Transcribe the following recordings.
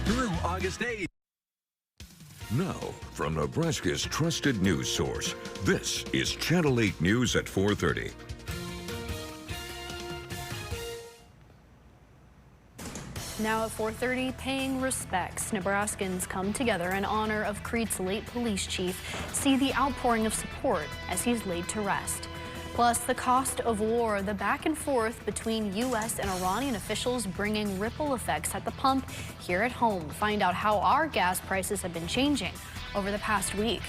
through August 8th. Now, from Nebraska's trusted news source, this is Channel 8 News at 4:30. Now at 4:30, paying respects. Nebraskans come together in honor of Crete's late police chief, see the outpouring of support as he's laid to rest. Plus, the cost of war, the back and forth between U.S. and Iranian officials bringing ripple effects at the pump here at home. Find out how our gas prices have been changing over the past week.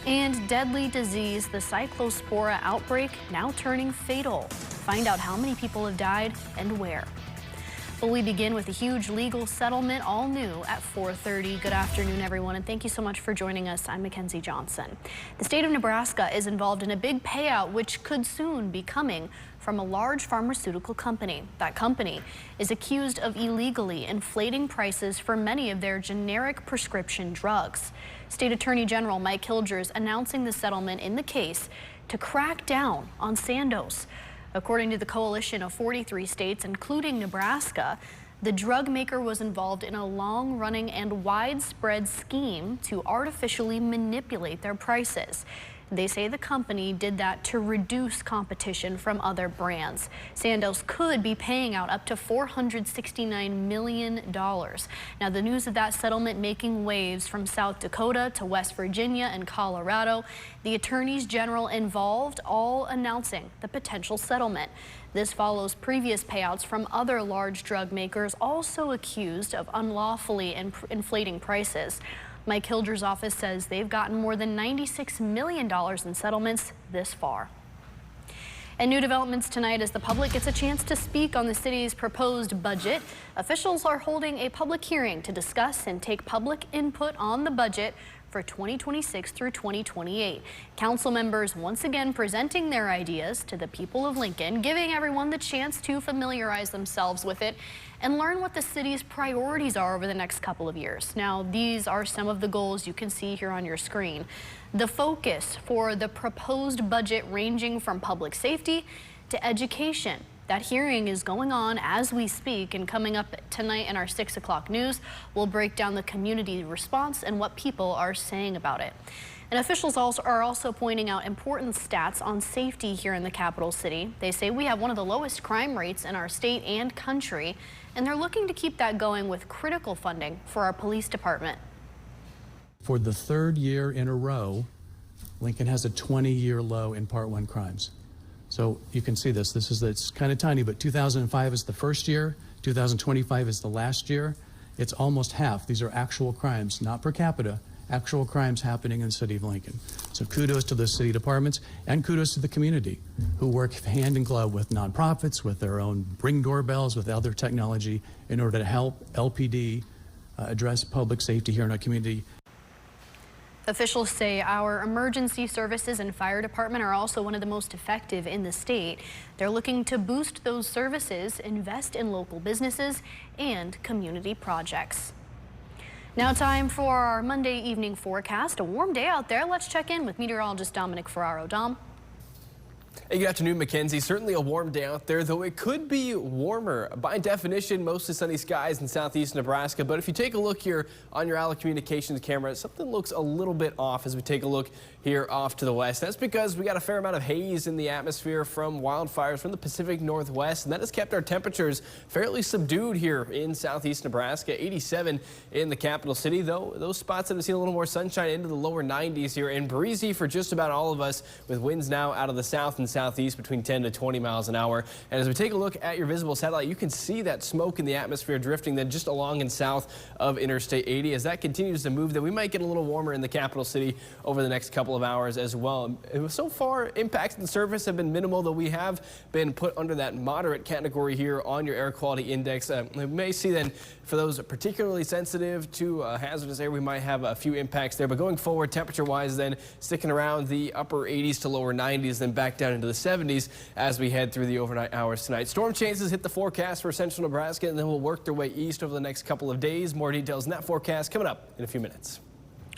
And deadly disease, the cyclospora outbreak now turning fatal. Find out how many people have died and where. But we begin with a huge legal settlement, all new at 4:30. Good afternoon, everyone, and thank you so much for joining us. I'm Mackenzie Johnson. The state of Nebraska is involved in a big payout, which could soon be coming from a large pharmaceutical company. That company is accused of illegally inflating prices for many of their generic prescription drugs. State Attorney General Mike Hilgers announcing the settlement in the case to crack down on Sandoz. According to the coalition of 43 states, including Nebraska, the drug maker was involved in a long-running and widespread scheme to artificially manipulate their prices. They say the company did that to reduce competition from other brands. Sandoz could be paying out up to $469 million. Now, the news of that settlement making waves from South Dakota to West Virginia and Colorado. The attorneys general involved all announcing the potential settlement. This follows previous payouts from other large drug makers also accused of unlawfully inflating prices. Mike Hilger's office says they've gotten more than $96 million in settlements this far. And new developments tonight as the public gets a chance to speak on the city's proposed budget. Officials are holding a public hearing to discuss and take public input on the budget for 2026 through 2028. Council members once again presenting their ideas to the people of Lincoln, giving everyone the chance to familiarize themselves with it and learn what the city's priorities are over the next couple of years. Now, these are some of the goals you can see here on your screen. The focus for the proposed budget ranging from public safety to education. That hearing is going on as we speak, and coming up tonight in our 6 o'clock news, we'll break down the community response and what people are saying about it. And officials are also pointing out important stats on safety here in the capital city. They say we have one of the lowest crime rates in our state and country, and they're looking to keep that going with critical funding for our police department. For the third year in a row, Lincoln has a 20-year low in Part 1 crimes. So you can see this. It's kind of tiny, but 2005 is the first year, 2025 is the last year. It's almost half. These are actual crimes, not per capita, actual crimes happening in the city of Lincoln. So kudos to the city departments and kudos to the community who work hand in glove with nonprofits, with their own Ring doorbells, with other technology in order to help LPD address public safety here in our community. Officials say our emergency services and fire department are also one of the most effective in the state. They're looking to boost those services, invest in local businesses and community projects. Now time for our Monday evening forecast. A warm day out there. Let's check in with meteorologist Dominic Ferraro. Dom. Hey, good afternoon, Mackenzie. Certainly a warm day out there, though it could be warmer. By definition, mostly sunny skies in southeast Nebraska. But if you take a look here on your Alec Communications camera, something looks a little bit off as we take a look here off to the west. That's because we got a fair amount of haze in the atmosphere from wildfires from the Pacific Northwest, and that has kept our temperatures fairly subdued here in southeast Nebraska. 87 in the capital city, though those spots that have seen a little more sunshine into the lower 90s here, and breezy for just about all of us, with winds now out of the south and southeast between 10 to 20 miles an hour. And as we take a look at your visible satellite, you can see that smoke in the atmosphere drifting then just along and south of Interstate 80. As that continues to move, then we might get a little warmer in the capital city over the next couple of hours as well. So far, impacts to the surface have been minimal, though we have been put under that moderate category here on your air quality index. We may see then for those particularly sensitive to hazardous air, we might have a few impacts there. But going forward, temperature-wise, then sticking around the upper 80s to lower 90s, then back down into the 70s as we head through the overnight hours tonight. Storm chances hit the forecast for central Nebraska, and then will work their way east over the next couple of days. More details in that forecast coming up in a few minutes.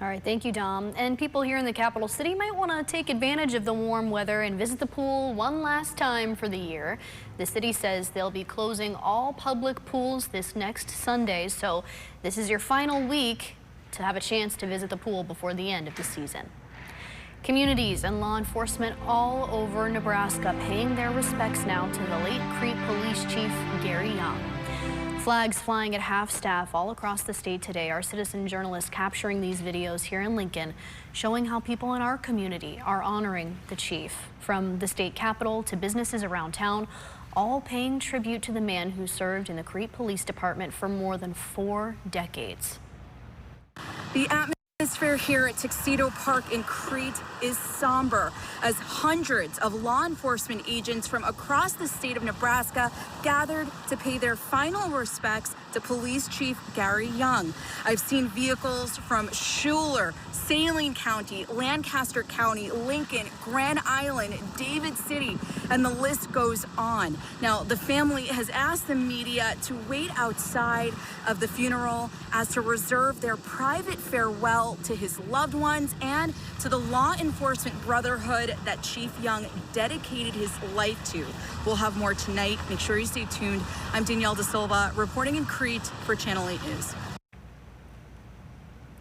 All right, thank you, Dom. And people here in the capital city might want to take advantage of the warm weather and visit the pool one last time for the year. The city says they'll be closing all public pools this next Sunday, so this is your final week to have a chance to visit the pool before the end of the season. Communities and law enforcement all over Nebraska paying their respects now to the late Crete Police Chief Gary Young. Flags flying at half-staff all across the state today. Our citizen journalists capturing these videos here in Lincoln, showing how people in our community are honoring the chief. From the state capitol to businesses around town, all paying tribute to the man who served in the Crete Police Department for more than 4 decades. The atmosphere here at Tuxedo Park in Crete is somber as hundreds of law enforcement agents from across the state of Nebraska gathered to pay their final respects to Police Chief Gary Young. I've seen vehicles from Schuyler, Saline County, Lancaster County, Lincoln, Grand Island, David City, and the list goes on. Now, the family has asked the media to wait outside of the funeral as to reserve their private farewell to his loved ones and to the law enforcement brotherhood that Chief Young dedicated his life to. We'll have more tonight. Make sure you stay tuned. I'm Danielle De Silva reporting in Crete for Channel 8 News.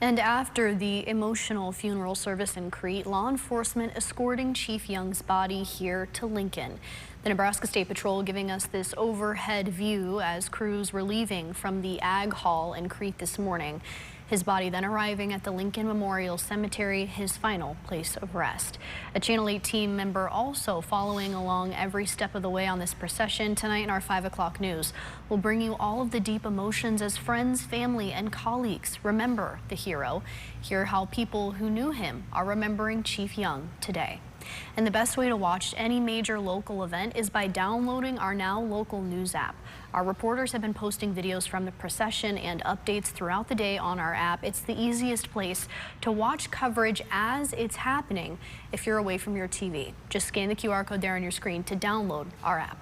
And after the emotional funeral service in Crete, law enforcement escorting Chief Young's body here to Lincoln. The Nebraska State Patrol giving us this overhead view as crews were leaving from the Ag Hall in Crete this morning. His body then arriving at the Lincoln Memorial Cemetery, his final place of rest. A Channel 8 team member also following along every step of the way on this procession. Tonight in our 5 o'clock news, we'll bring you all of the deep emotions as friends, family, and colleagues remember the hero. Hear how people who knew him are remembering Chief Young today. And the best way to watch any major local event is by downloading our Now Local News app. Our reporters have been posting videos from the procession and updates throughout the day on our app. It's the easiest place to watch coverage as it's happening if you're away from your TV. Just scan the QR code there on your screen to download our app.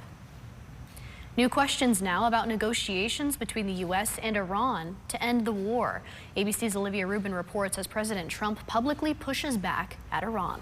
New questions now about negotiations between the U.S. and Iran to end the war. ABC's Olivia Rubin reports as President Trump publicly pushes back at Iran.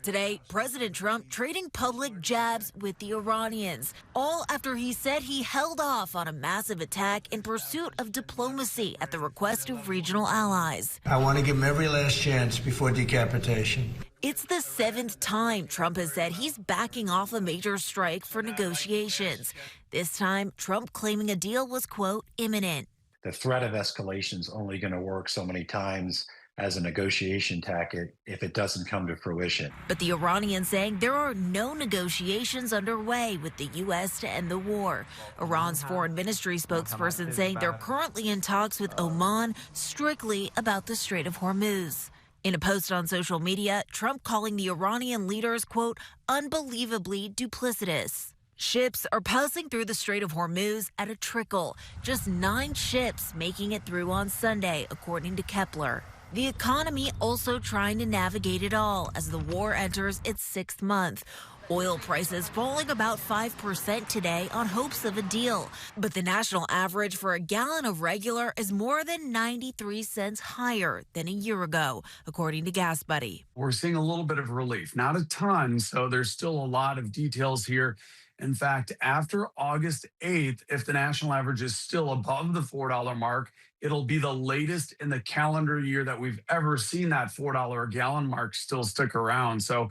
Today, President Trump trading public jabs with the Iranians, all after he said he held off on a massive attack in pursuit of diplomacy at the request of regional allies. I want to give him every last chance before decapitation. It's the 7th time Trump has said he's backing off a major strike for negotiations. This time, Trump claiming a deal was, quote, imminent. The threat of escalation is only going to work so many times as a negotiation tactic if it doesn't come to fruition. But the Iranians saying there are no negotiations underway with the U.S. to end the war. Iran's foreign ministry spokesperson saying they're currently in talks with Oman strictly about the Strait of Hormuz. In a post on social media, Trump calling the Iranian leaders, quote, unbelievably duplicitous. Ships are passing through the Strait of Hormuz at a trickle. Just 9 ships making it through on Sunday, according to Kepler. The economy also trying to navigate it all as the war enters its 6th month. Oil prices falling about 5% today on hopes of a deal. But the national average for a gallon of regular is more than 93 cents higher than a year ago, according to Gas Buddy. We're seeing a little bit of relief, not a ton, so there's still a lot of details here. In fact, after August 8th, if the national average is still above the $4 mark, it'll be the latest in the calendar year that we've ever seen that $4 a gallon mark still stick around. So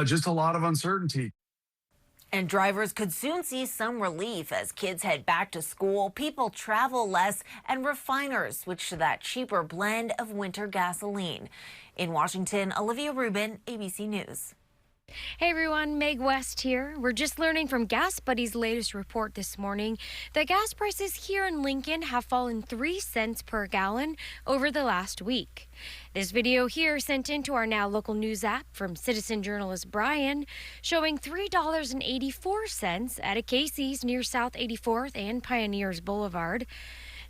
just a lot of uncertainty. And drivers could soon see some relief as kids head back to school, people travel less, and refiners switch to that cheaper blend of winter gasoline. In Washington, Olivia Rubin, ABC News. Hey everyone, Meg West here. We're just learning from Gas Buddy's latest report this morning that gas prices here in Lincoln have fallen 3 cents per gallon over the last week. This video here sent into our Now Local News app from citizen journalist Brian showing $3.84 at a Casey's near South 84th and Pioneers Boulevard.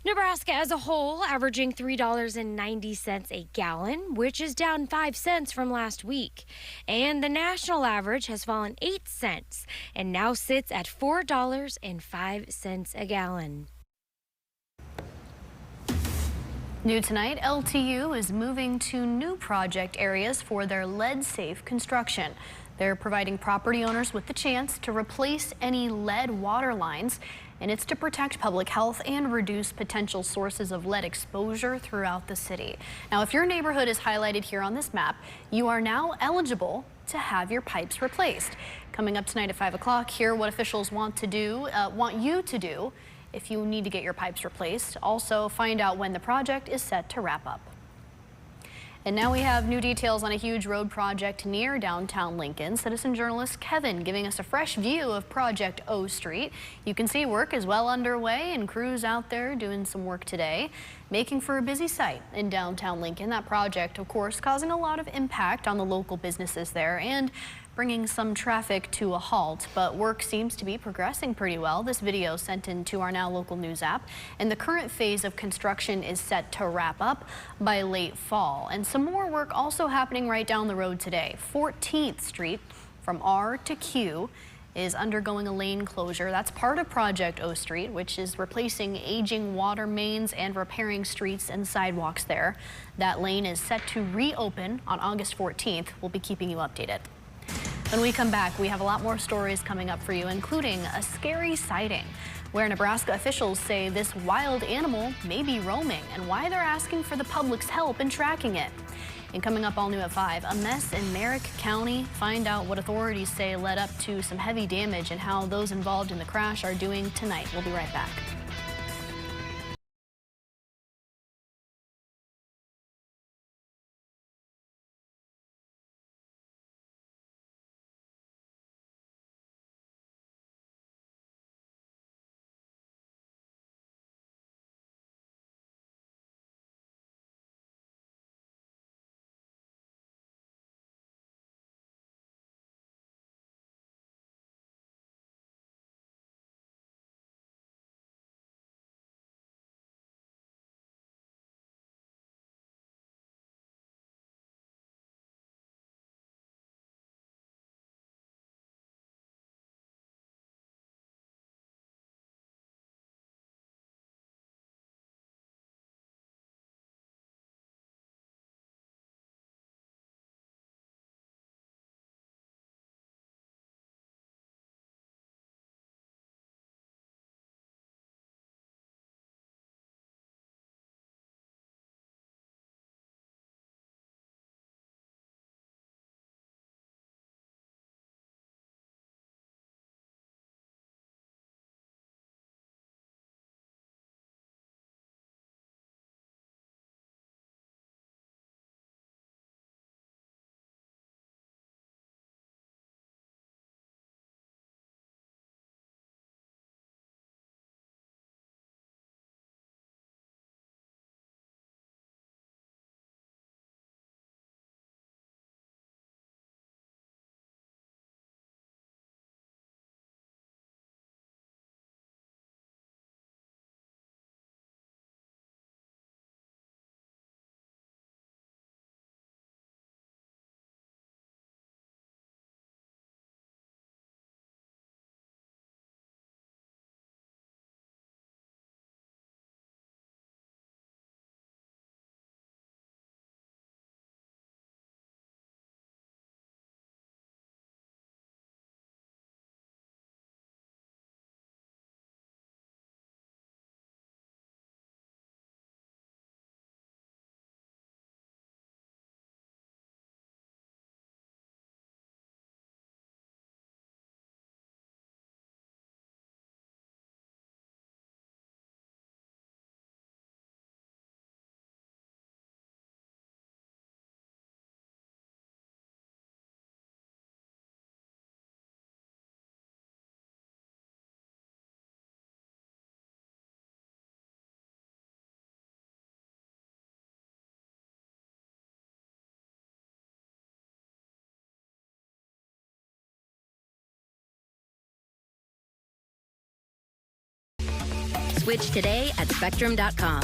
Nebraska as a whole averaging $3.90 a gallon, which is down 5 cents from last week. And the national average has fallen 8 cents and now sits at $4.05 a gallon. New tonight, LTU is moving to new project areas for their lead-safe construction. They're providing property owners with the chance to replace any lead water lines, and it's to protect public health and reduce potential sources of lead exposure throughout the city. Now, if your neighborhood is highlighted here on this map, you are now eligible to have your pipes replaced. Coming up tonight at 5 o'clock, hear what officials want you to do if you need to get your pipes replaced. Also, find out when the project is set to wrap up. And now we have new details on a huge road project near downtown Lincoln. Citizen journalist Kevin giving us a fresh view of Project O Street. You can see work is well underway and crews out there doing some work today, making for a busy site in downtown Lincoln. That project, of course, causing a lot of impact on the local businesses there and bringing some traffic to a halt, but work seems to be progressing pretty well. This video sent into our Now Local News app, and the current phase of construction is set to wrap up by late fall. And some more work also happening right down the road today. 14th Street from R to Q is undergoing a lane closure. That's part of Project O Street, which is replacing aging water mains and repairing streets and sidewalks there. That lane is set to reopen on August 14th. We'll be keeping you updated. When we come back, we have a lot more stories coming up for you, including a scary sighting where Nebraska officials say this wild animal may be roaming and why they're asking for the public's help in tracking it. And coming up all new at 5, a mess in Merrick County. Find out what authorities say led up to some heavy damage and how those involved in the crash are doing tonight. We'll be right back. Switch today at Spectrum.com.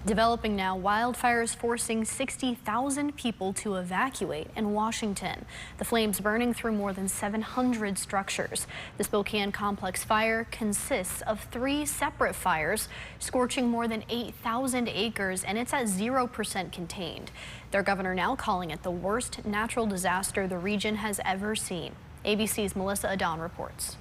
Developing now, wildfires forcing 60,000 people to evacuate in Washington. The flames burning through more than 700 structures. The Spokane complex fire consists of 3 separate fires, scorching more than 8,000 acres, and it's at 0% contained. Their governor now calling it the worst natural disaster the region has ever seen. ABC's Melissa Adon reports.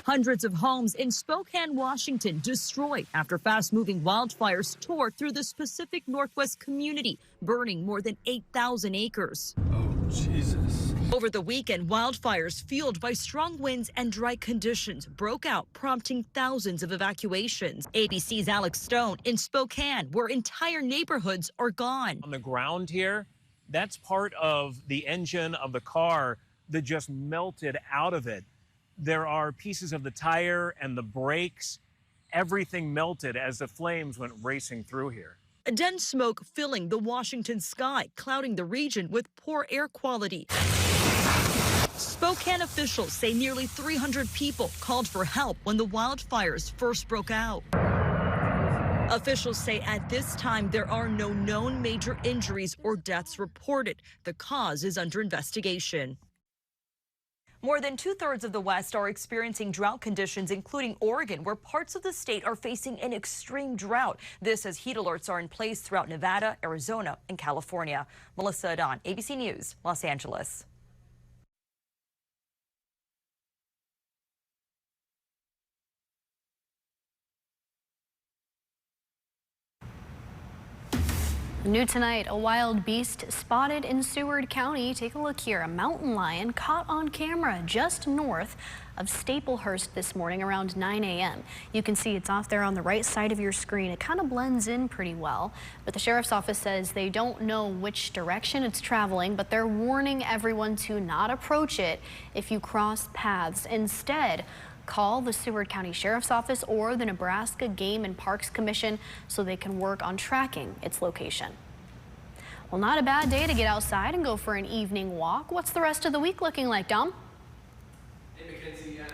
Hundreds of homes in Spokane, Washington destroyed after fast-moving wildfires tore through the Pacific Northwest community, burning more than 8,000 acres. Oh, Jesus. Over the weekend, wildfires fueled by strong winds and dry conditions broke out, prompting thousands of evacuations. ABC's Alex Stone in Spokane, where entire neighborhoods are gone. On the ground here, that's part of the engine of the car that just melted out of it. There are pieces of the tire and the brakes. Everything melted as the flames went racing through here. A dense smoke filling the Washington sky, clouding the region with poor air quality. Spokane officials say nearly 300 people called for help when the wildfires first broke out. Officials say at this time there are no known major injuries or deaths reported. The cause is under investigation. More than 2/3 of the West are experiencing drought conditions, including Oregon, where parts of the state are facing an extreme drought. This as heat alerts are in place throughout Nevada, Arizona, and California. Melissa Adon, ABC News, Los Angeles. New tonight, a wild beast spotted in Seward County. Take a look here. A mountain lion caught on camera just north of Staplehurst this morning around 9 a.m. You can see it's off there on the right side of your screen. It kind of blends in pretty well, but the sheriff's office says they don't know which direction it's traveling, but they're warning everyone to not approach it if you cross paths. Instead, call the Seward County Sheriff's Office or the Nebraska Game and Parks Commission so they can work on tracking its location. Well, not a bad day to get outside and go for an evening walk. What's the rest of the week looking like, Dom?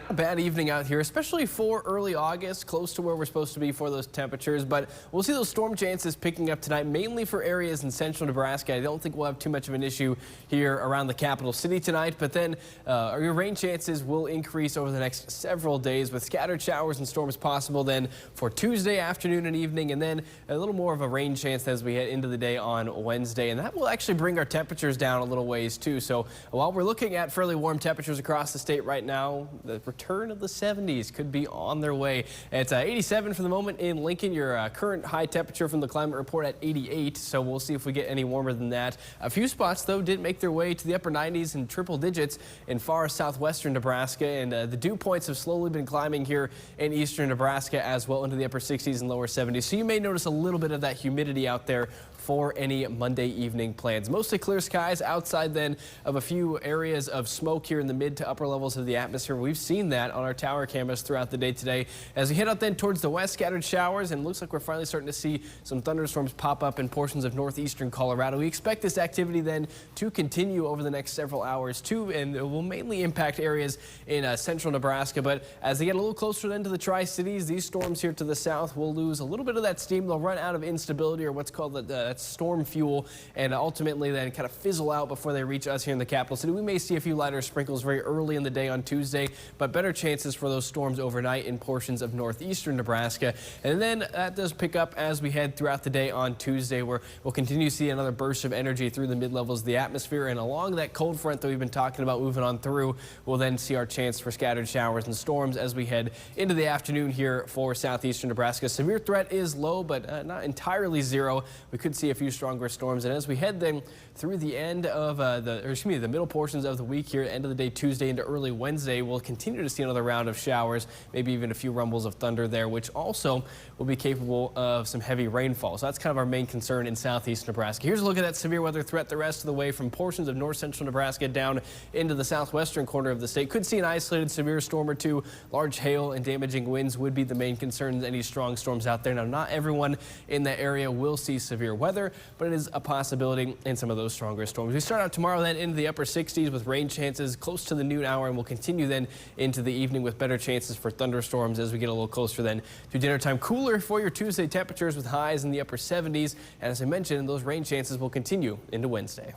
A bad evening out here, especially for early August, close to where we're supposed to be for those temperatures. But we'll see those storm chances picking up tonight, mainly for areas in central Nebraska. I don't think we'll have too much of an issue here around the capital city tonight. But then your rain chances will increase over the next several days with scattered showers and storms possible then for Tuesday afternoon and evening, and then a little more of a rain chance as we head into the day on Wednesday. And that will actually bring our temperatures down a little ways too. So while we're looking at fairly warm temperatures across the state right now, the return of the 70s could be on their way. It's 87 for the moment in Lincoln. Your current high temperature from the climate report at 88, so we'll see if we get any warmer than that. A few spots, though, did make their way to the upper 90s and triple digits in far southwestern Nebraska, and the dew points have slowly been climbing here in eastern Nebraska as well into the upper 60s and lower 70s. So you may notice a little bit of that humidity out there for any Monday evening plans. Mostly clear skies outside then of a few areas of smoke here in the mid to upper levels of the atmosphere. We've seen that on our tower cameras throughout the day today. As we head out then towards the west, scattered showers, and looks like we're finally starting to see some thunderstorms pop up in portions of northeastern Colorado. We expect this activity then to continue over the next several hours too, and it will mainly impact areas in central Nebraska. But as they get a little closer then to the Tri-Cities, these storms here to the south will lose a little bit of that steam. They'll run out of instability, or what's called the storm fuel, and ultimately then kind of fizzle out before they reach us here in the capital city. We may see a few lighter sprinkles very early in the day on Tuesday, but better chances for those storms overnight in portions of northeastern Nebraska. And then that does pick up as we head throughout the day on Tuesday, where we'll continue to see another burst of energy through the mid-levels of the atmosphere. And along that cold front that we've been talking about moving on through, we'll then see our chance for scattered showers and storms as we head into the afternoon here for southeastern Nebraska. Severe threat is low, but not entirely zero. We could see a few stronger storms. And as we head then through the end of the middle portions of the week here, end of the day Tuesday into early Wednesday, we'll continue to see another round of showers, maybe even a few rumbles of thunder there, which also will be capable of some heavy rainfall. So that's kind of our main concern in southeast Nebraska. Here's a look at that severe weather threat the rest of the way from portions of north central Nebraska down into the southwestern corner of the state. Could see an isolated severe storm or two. Large hail and damaging winds would be the main concerns. Any strong storms out there. Now, not everyone in that area will see severe weather. weather, but it is a possibility in some of those stronger storms. We start out tomorrow then into the upper 60s with rain chances close to the noon hour, and we'll continue then into the evening with better chances for thunderstorms as we get a little closer then to dinner time. Cooler for your Tuesday temperatures with highs in the upper 70s. And as I mentioned, those rain chances will continue into Wednesday.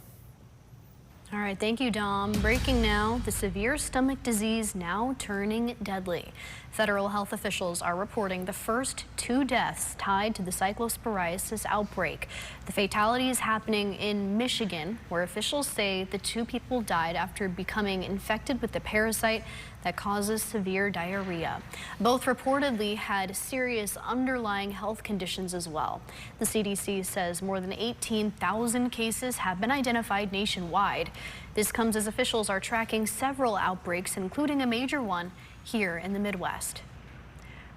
All right, thank you, Dom. Breaking now, the severe stomach disease now turning deadly. Federal health officials are reporting the first 2 deaths tied to the cyclosporiasis outbreak. The fatality is happening in Michigan, where officials say the 2 people died after becoming infected with the parasite that causes severe diarrhea. Both reportedly had serious underlying health conditions as well. The CDC says more than 18,000 cases have been identified nationwide. This comes as officials are tracking several outbreaks, including a major one here in the Midwest.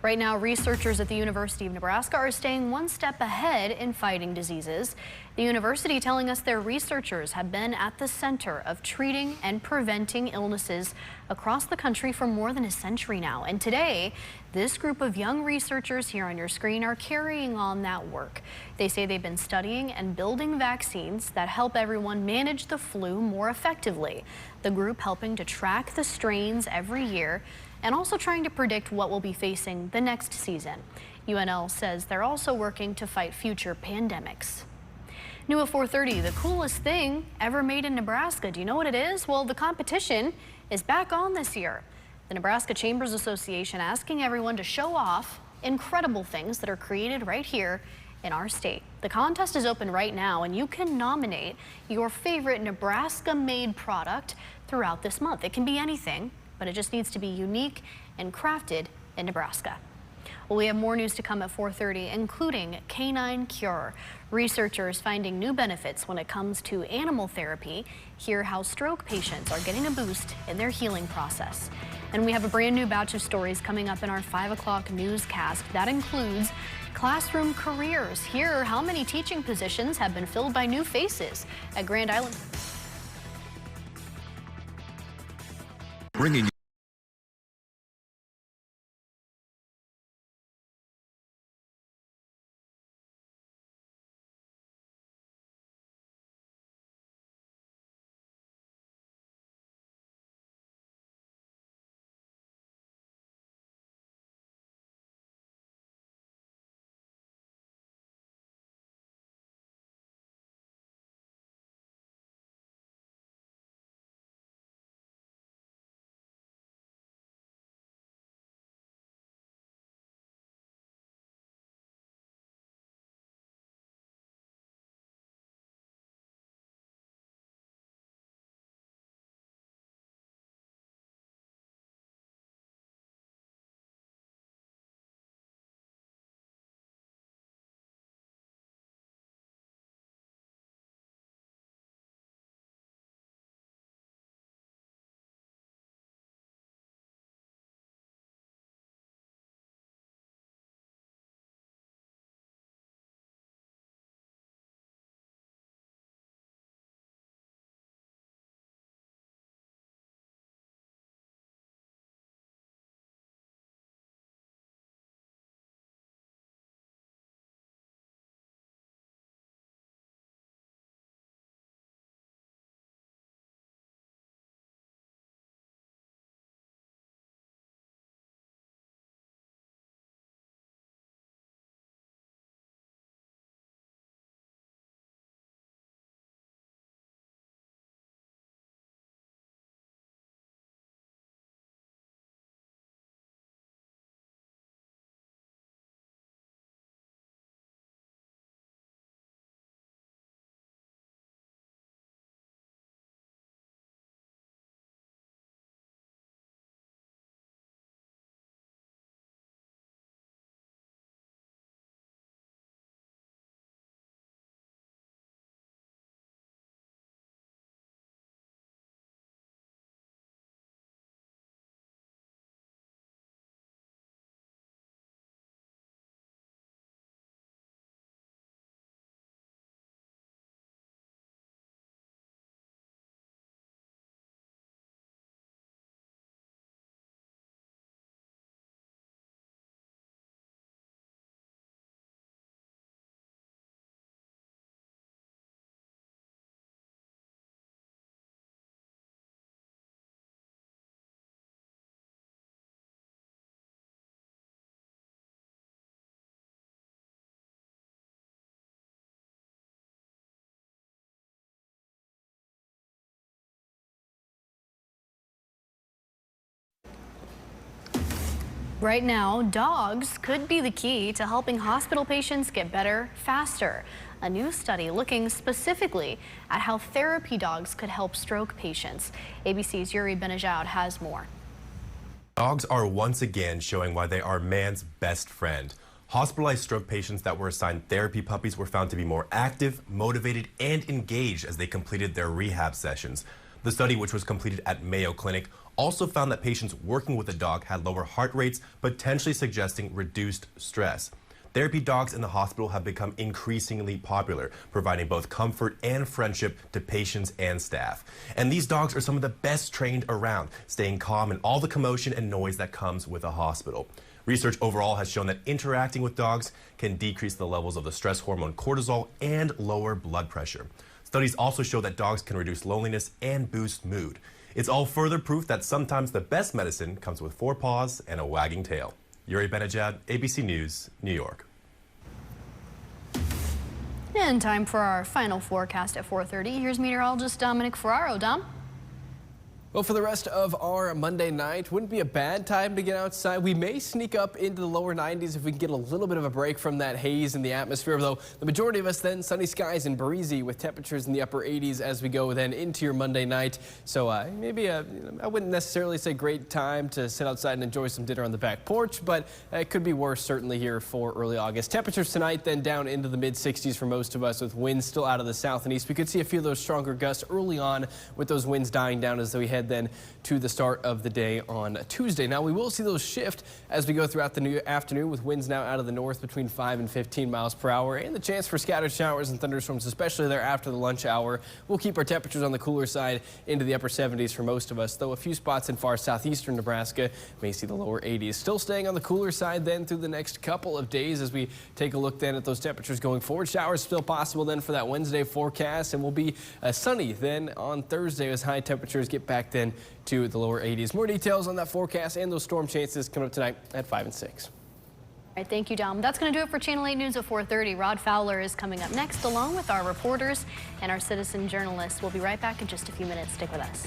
Right now, researchers at the University of Nebraska are staying one step ahead in fighting diseases. The university telling us their researchers have been at the center of treating and preventing illnesses across the country for more than a century now. And today, this group of young researchers here on your screen are carrying on that work. They say they've been studying and building vaccines that help everyone manage the flu more effectively. The group helping to track the strains every year and also trying to predict what we'll be facing the next season. UNL says they're also working to fight future pandemics. New at 4:30, the coolest thing ever made in Nebraska. Do you know what it is? Well, the competition is back on this year. The Nebraska Chambers Association asking everyone to show off incredible things that are created right here in our state. The contest is open right now, and you can nominate your favorite Nebraska-made product throughout this month. It can be anything, but it just needs to be unique and crafted in Nebraska. Well, we have more news to come at 4:30, including Canine Cure. Researchers finding new benefits when it comes to animal therapy. Hear how stroke patients are getting a boost in their healing process. And we have a brand new batch of stories coming up in our 5 o'clock newscast. That includes classroom careers. Hear how many teaching positions have been filled by new faces at Grand Island. Bringing Right now, dogs could be the key to helping hospital patients get better faster. A new study looking specifically at how therapy dogs could help stroke patients. ABC's Yuri Benajad has more. Dogs are once again showing why they are man's best friend. Hospitalized stroke patients that were assigned therapy puppies were found to be more active, motivated, and engaged as they completed their rehab sessions. The study, which was completed at Mayo Clinic, also found that patients working with a dog had lower heart rates, potentially suggesting reduced stress. Therapy dogs in the hospital have become increasingly popular, providing both comfort and friendship to patients and staff. And these dogs are some of the best trained around, staying calm in all the commotion and noise that comes with a hospital. Research overall has shown that interacting with dogs can decrease the levels of the stress hormone cortisol and lower blood pressure. Studies also show that dogs can reduce loneliness and boost mood. It's all further proof that sometimes the best medicine comes with 4 paws and a wagging tail. Yuri Benajad, ABC News, New York. And time for our final forecast at 4:30. Here's meteorologist Dominic Ferraro. Dom? Well, for the rest of our Monday night, wouldn't be a bad time to get outside. We may sneak up into the lower 90s if we can get a little bit of a break from that haze in the atmosphere, though the majority of us then sunny skies and breezy with temperatures in the upper 80s as we go then into your Monday night. So maybe I wouldn't necessarily say great time to sit outside and enjoy some dinner on the back porch, but it could be worse certainly here for early August. Temperatures tonight then down into the mid 60s for most of us with winds still out of the south and east. We could see a few of those stronger gusts early on with those winds dying down as we head then to the start of the day on Tuesday. Now we will see those shift as we go throughout the afternoon with winds now out of the north between 5 and 15 miles per hour and the chance for scattered showers and thunderstorms, especially there after the lunch hour. We'll keep our temperatures on the cooler side into the upper 70s for most of us, though a few spots in far southeastern Nebraska may see the lower 80s. Still staying on the cooler side then through the next couple of days as we take a look then at those temperatures going forward. Showers still possible then for that Wednesday forecast, and will be sunny then on Thursday as high temperatures get back then to the lower 80s. More details on that forecast and those storm chances coming up tonight at 5 and 6. All right, thank you, Dom. That's going to do it for Channel 8 News at 4:30. Rod Fowler is coming up next, along with our reporters and our citizen journalists. We'll be right back in just a few minutes. Stick with us.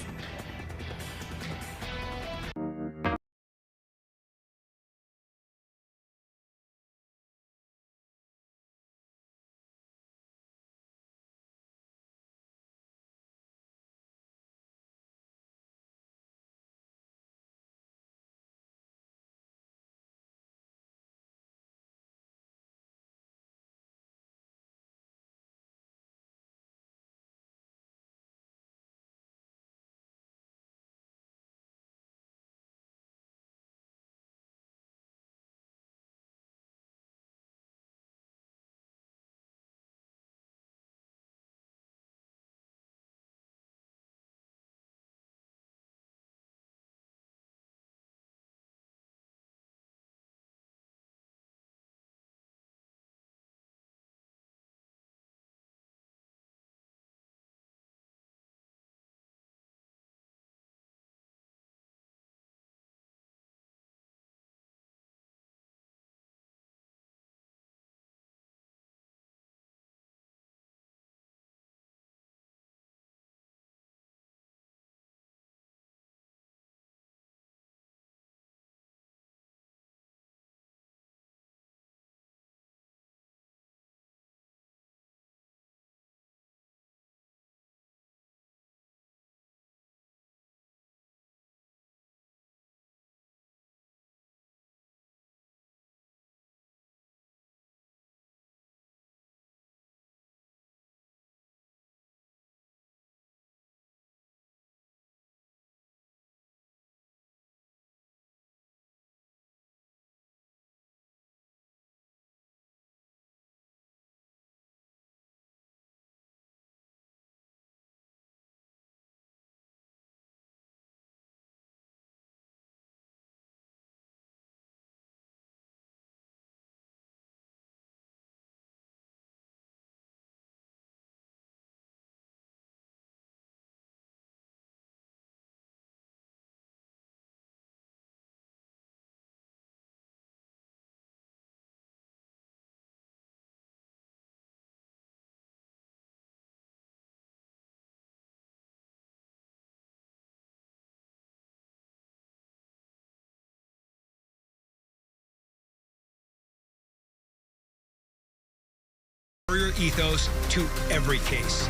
Warrior ethos to every case.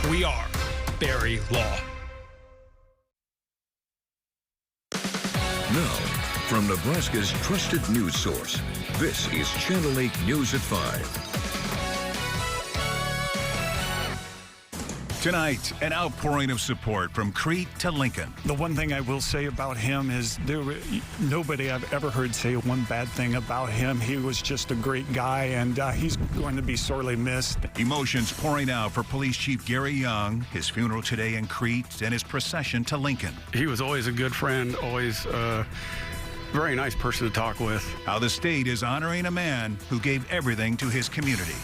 We are Barry Law. Now, from Nebraska's trusted news source, this is Channel 8 News at 5. Tonight, an outpouring of support from Crete to Lincoln. The one thing I will say about him is nobody I've ever heard say one bad thing about him. He was just a great guy, and he's going to be sorely missed. Emotions pouring out for Police Chief Gary Young, his funeral today in Crete, and his procession to Lincoln. He was always a good friend, always a very nice person to talk with. How the state is honoring a man who gave everything to his community.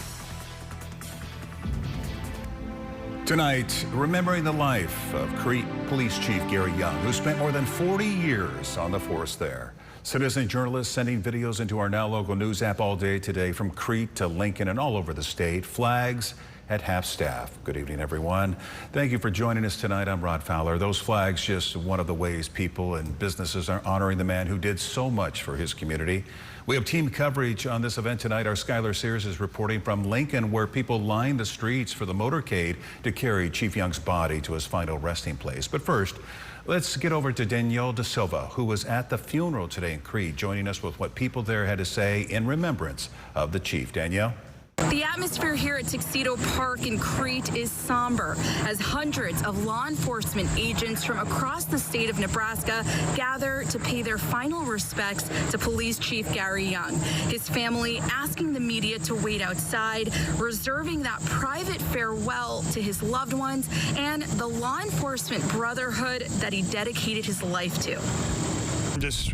Tonight, remembering the life of Crete Police Chief Gary Young, who spent more than 40 years on the force there. Citizen journalists sending videos into our Now Local News app all day today from Crete to Lincoln and all over the state. Flags at half staff. Good evening, everyone. Thank you for joining us tonight. I'm Rod Fowler. Those flags just one of the ways people and businesses are honoring the man who did so much for his community. We have team coverage on this event tonight. Our Skylar Sears is reporting from Lincoln, where people lined the streets for the motorcade to carry Chief Young's body to his final resting place. But first, let's get over to Danielle Da Silva, who was at the funeral today in Crete, joining us with what people there had to say in remembrance of the chief. Danielle? The atmosphere here at Tuxedo Park in Crete is somber as hundreds of law enforcement agents from across the state of Nebraska gather to pay their final respects to Police Chief Gary Young. His family asking the media to wait outside, reserving that private farewell to his loved ones and the law enforcement brotherhood that he dedicated his life to. Just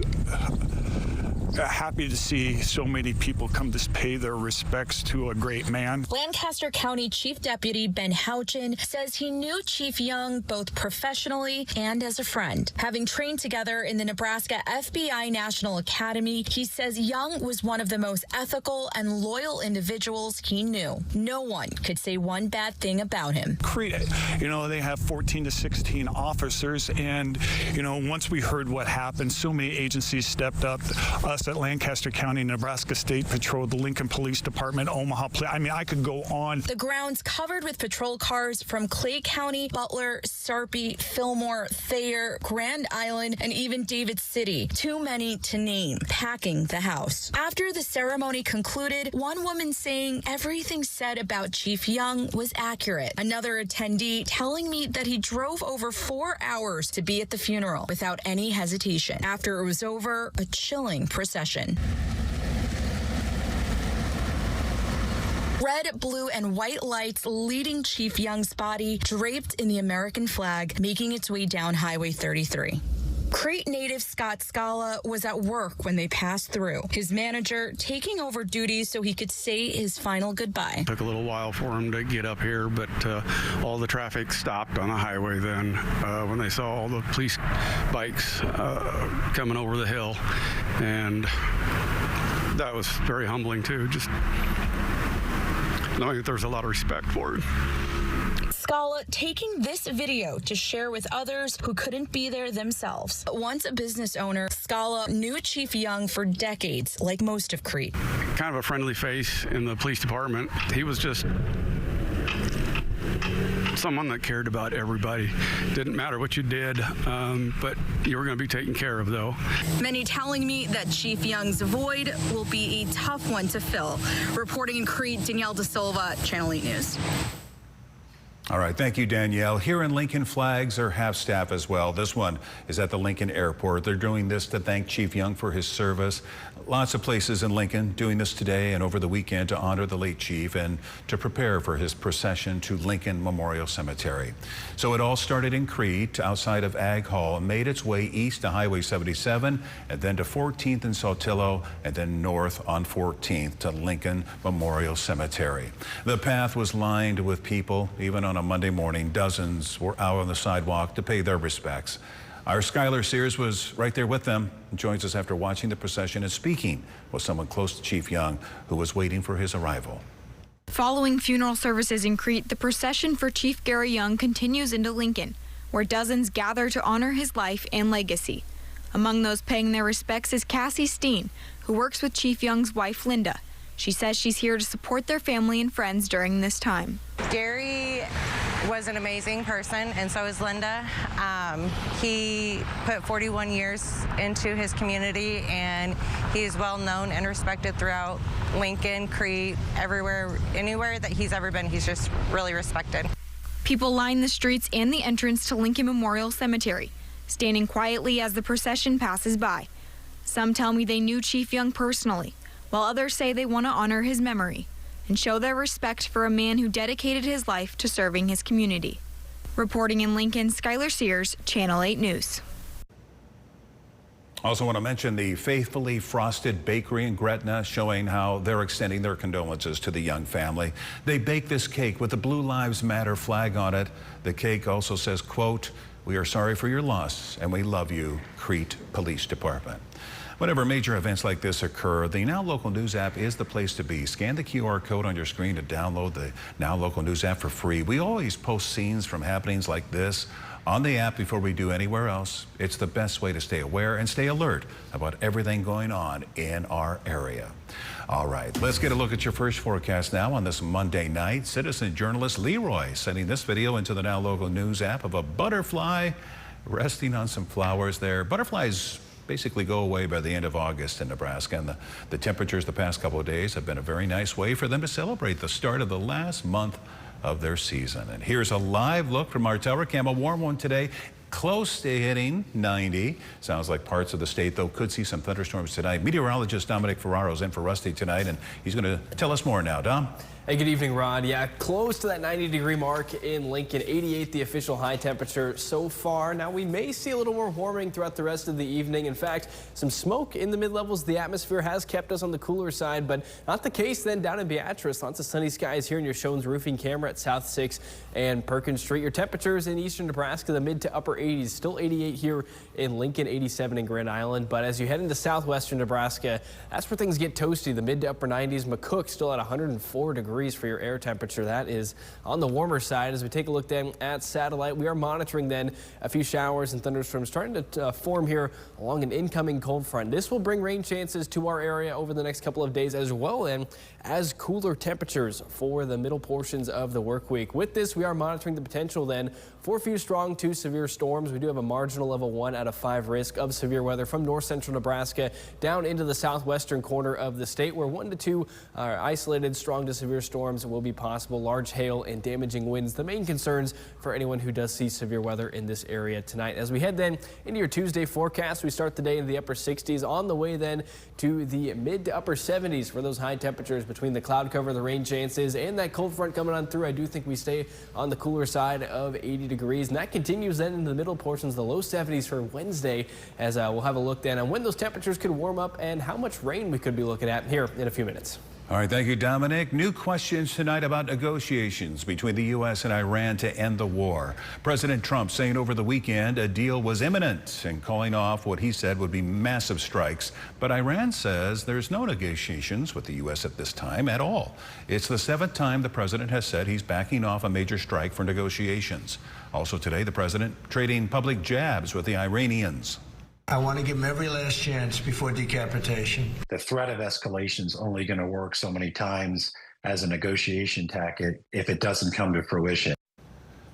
happy to see so many people come to pay their respects to a great man. Lancaster County Chief Deputy Ben Houchin says he knew Chief Young both professionally and as a friend. Having trained together in the Nebraska FBI National Academy, he says Young was one of the most ethical and loyal individuals he knew. No one could say one bad thing about him. Crete, they have 14 to 16 officers, and, once we heard what happened, so many agencies stepped up. Us at Lancaster County, Nebraska State Patrol, the Lincoln Police Department, Omaha. I could go on. The grounds covered with patrol cars from Clay County, Butler, Sarpy, Fillmore, Thayer, Grand Island, and even David City. Too many to name, packing the house. After the ceremony concluded, one woman saying everything said about Chief Young was accurate. Another attendee telling me that he drove over 4 hours to be at the funeral without any hesitation. After it was over, a chilling procession. Red, blue, and white lights leading Chief Young's body draped in the American flag, making its way down Highway 33. Crete native Scott Scala was at work when they passed through, his manager taking over duties so he could say his final goodbye. Took a little while for him to get up here, but all the traffic stopped on the highway then when they saw all the police bikes coming over the hill, and that was very humbling too, just knowing that there's a lot of respect for it. Scala taking this video to share with others who couldn't be there themselves. Once a business owner, Scala knew Chief Young for decades, like most of Crete. Kind of a friendly face in the police department. He was just someone that cared about everybody. Didn't matter what you did, but you were going to be taken care of, though. Many telling me that Chief Young's void will be a tough one to fill. Reporting in Crete, Danielle Da Silva, Channel 8 News. All right, thank you, Danielle. Here in Lincoln, flags are half-staff as well. This one is at the Lincoln Airport. They're doing this to thank Chief Young for his service. Lots of places in Lincoln doing this today and over the weekend to honor the late chief and to prepare for his procession to Lincoln Memorial Cemetery. So it all started in Crete outside of Ag Hall and made its way east to Highway 77 and then to 14th and Saltillo and then north on 14th to Lincoln Memorial Cemetery. The path was lined with people. Even on a Monday morning, dozens were out on the sidewalk to pay their respects. Our Skylar Sears was right there with them and joins us after watching the procession and speaking with someone close to Chief Young who was waiting for his arrival. Following funeral services in Crete, the procession for Chief Gary Young continues into Lincoln, where dozens gather to honor his life and legacy. Among those paying their respects is Cassie Steen, who works with Chief Young's wife, Linda. She says she's here to support their family and friends during this time. Gary was an amazing person, and so is Linda. He put 41 years into his community, and he's well known and respected throughout Lincoln, Crete, everywhere, anywhere that he's ever been. He's just really respected. People line the streets and the entrance to Lincoln Memorial Cemetery, standing quietly as the procession passes by. Some tell me they knew Chief Young personally, while others say they want to honor his memory and show their respect for a man who dedicated his life to serving his community. Reporting in Lincoln, Skylar Sears, Channel 8 News. Also want to mention the Faithfully Frosted Bakery in Gretna, showing how they're extending their condolences to the Young family. They baked this cake with the Blue Lives Matter flag on it. The cake also says, quote, "We are sorry for your loss and we love you, Crete Police Department." Whenever major events like this occur, the Now Local News app is the place to be. Scan the QR code on your screen to download the Now Local News app for free. We always post scenes from happenings like this on the app before we do anywhere else. It's the best way to stay aware and stay alert about everything going on in our area. All right, let's get a look at your first forecast now on this Monday night. Citizen journalist Leroy sending this video into the Now Local News app of a butterfly resting on some flowers there. Butterflies basically go away by the end of August in Nebraska, and the temperatures the past couple of days have been a very nice way for them to celebrate the start of the last month of their season. And here's a live look from our tower cam. A warm one today, close to hitting 90. Sounds like parts of the state, though, could see some thunderstorms tonight. Meteorologist Dominic Ferraro's in for Rusty tonight, and he's going to tell us more now. Dom? Hey, good evening, Rod. Yeah, close to that 90-degree mark in Lincoln. 88 the official high temperature so far. Now, we may see a little more warming throughout the rest of the evening. In fact, some smoke in the mid-levels. The atmosphere has kept us on the cooler side, but not the case then down in Beatrice. Lots of sunny skies here in your Shones roofing camera at South 6 and Perkins Street. Your temperatures in eastern Nebraska, the mid to upper 80s. Still 88 here in Lincoln, 87 in Grand Island. But as you head into southwestern Nebraska, that's where things get toasty. The mid to upper 90s. McCook still at 104 degrees for your air temperature. That is on the warmer side. As we take a look then at satellite, we are monitoring then a few showers and thunderstorms starting to form here along an incoming cold front. This will bring rain chances to our area over the next couple of days, as well and as cooler temperatures for the middle portions of the work week. With this, we are monitoring the potential then for a few strong to severe storms. We do have a marginal level 1 out of 5 risk of severe weather from north central Nebraska down into the southwestern corner of the state, where 1 to 2 isolated strong to severe storms will be possible. Large hail and damaging winds, the main concerns for anyone who does see severe weather in this area tonight. As we head then into your Tuesday forecast, we start the day in the upper 60s, on the way then to the mid to upper 70s for those high temperatures between the cloud cover, the rain chances, and that cold front coming on through. I do think we stay on the cooler side of 80 degrees, and that continues then into the middle portions, the low 70s for Wednesday, as we'll have a look then on when those temperatures could warm up and how much rain we could be looking at here in a few minutes. All right, thank you, Dominic. New questions tonight about negotiations between the U.S. and Iran to end the war. President Trump saying over the weekend a deal was imminent and calling off what he said would be massive strikes. But Iran says there's no negotiations with the U.S. at this time at all. It's the 7th time the president has said he's backing off a major strike for negotiations. Also today, the president trading public jabs with the Iranians. I want to give them every last chance before decapitation. The threat of escalation is only going to work so many times as a negotiation tactic if it doesn't come to fruition.